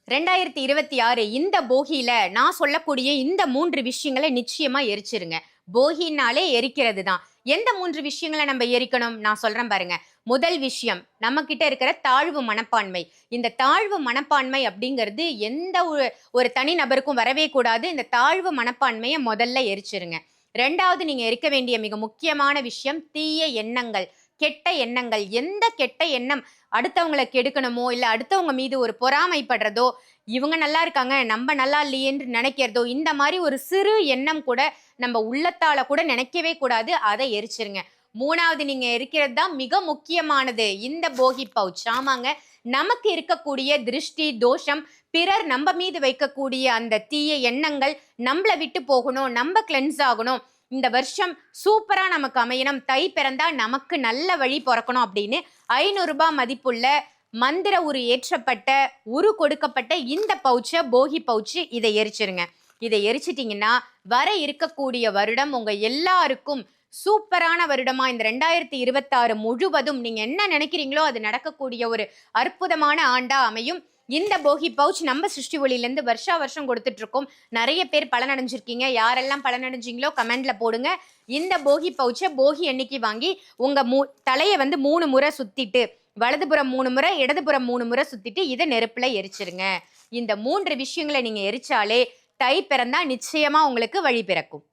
2026 இந்த போகியில நான் சொல்லக்கூடிய இந்த 3 விஷயங்கள நிச்சயமா எரிச்சிருங்க. போகினாலே எரிக்கிறது தான். எந்த 3 விஷயங்கள நம்ம எரிக்கணும்? நான் சொல்றேன் பாருங்க. முதல் விஷயம், நம்மகிட்ட இருக்கிற தாழ்வு மனப்பான்மை. இந்த தாழ்வு மனப்பான்மை அப்படிங்கிறது எந்த ஒரு தனி நபருக்கும் வரவே கூடாது. இந்த தாழ்வு மனப்பான்மைய முதல்ல எரிச்சிருங்க. 2வது நீங்க எரிக்க வேண்டிய மிக முக்கியமான விஷயம், தீய எண்ணங்கள். கெட்ட எண்ணங்கள். எந்த கெட்ட எண்ணம் அடுத்தவங்கள கெடுக்கணுமோ, இல்ல அடுத்தவங்க மீது ஒரு பொறாமைப்படுறதோ, இவங்க நல்லா இருக்காங்க, நம்ம நல்லா இல்லையேன்னு நினைக்கிறதோ, இந்த மாரி ஒரு சிறு எண்ணம் கூட நம்ம உள்ளத்தால கூட நினைக்கவே கூடாது. அத எரிச்சிருங்க. 3வது நீங்க எரிக்கிறது தான் மிக முக்கியமானது. இந்த போகி பவுச். ஆமாங்க. நமக்கு இருக்கக்கூடிய திருஷ்டி, தோஷம், பிறர் நம்ம மீது வைக்கக்கூடிய அந்த தீய எண்ணங்கள் நம்மள விட்டு போகணும். நம்ம கிளென்ஸ் ஆகணும். இந்த வருஷம் சூப்பரா நமக்கு அமையணும். தை பிறந்தா நமக்கு நல்ல வழி பொறக்கணும் அப்படின்னு ரூ. 500 மதிப்புள்ள மந்திர உரு ஏற்றப்பட்ட, உரு கொடுக்கப்பட்ட இந்த போகி பவுச் இதை எரிச்சிருங்க. இதை எரிச்சிட்டீங்கன்னா, வர இருக்கக்கூடிய வருடம் உங்க எல்லாருக்கும் சூப்பரான வருடமா இந்த 2026 முழுவதும் நீங்க என்ன நினைக்கிறீங்களோ அது நடக்கக்கூடிய ஒரு அற்புதமான ஆண்டா அமையும். இந்த போகி பவுச் நம்ம சிருஷ்டி ஒளியிலேருந்து வருஷா வருஷம் கொடுத்துட்டு இருக்கோம். நிறைய பேர் பலனடைஞ்சிருக்கீங்க. யாரெல்லாம் பலனடைஞ்சீங்களோ கமெண்ட்ல போடுங்க. இந்த போகி பவுச்ச போகி அன்னைக்கு வாங்கி உங்க தலைய 3 முறை சுத்திட்டு, வலதுபுறம் 3 முறை, இடதுபுறம் 3 முறை சுத்திட்டு இத நெருப்புல எரிச்சிருங்க. இந்த 3 விஷயங்கள நீங்க எரிச்சாலே தை பிறந்தா நிச்சயமா உங்களுக்கு வழி பிறக்கும்.